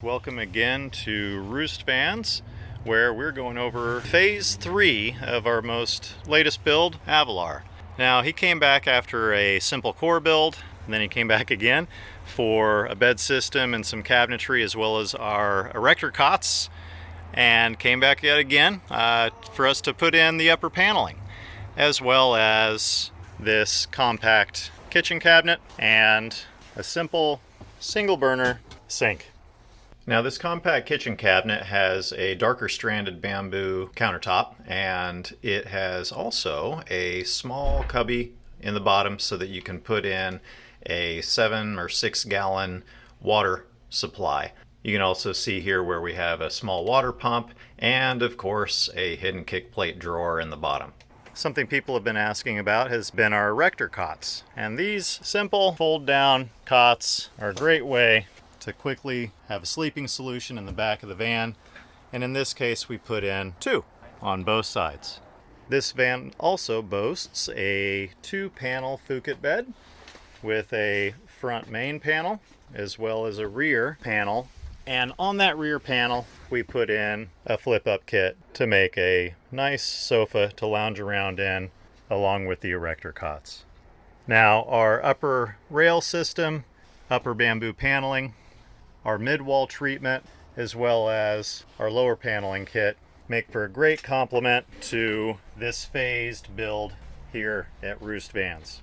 Welcome again to Roost Vans, where we're going over phase 3 of our latest build, Avelar. Now, he came back after a simple core build, and then he came back again for a bed system and some cabinetry, as well as our Erector Cots, and came back yet again for us to put in the upper paneling, as well as this compact kitchen cabinet and a simple single burner sink. Now, this compact kitchen cabinet has a darker stranded bamboo countertop, and it has also a small cubby in the bottom so that you can put in a 7 or 6 gallon water supply. You can also see here where we have a small water pump and, of course, a hidden kick plate drawer in the bottom. Something people have been asking about has been our Erector Cots, and these simple fold down cots are a great way to quickly have a sleeping solution in the back of the van, and in this case we put in 2 on both sides. This van also boasts a 2-panel Phuket bed with a front main panel as well as a rear panel, and on that rear panel we put in a flip-up kit to make a nice sofa to lounge around in along with the Erector Cots. Now, our upper rail system, upper bamboo paneling, our mid-wall treatment, as well as our lower paneling kit make for a great complement to this phased build here at Roost Vans.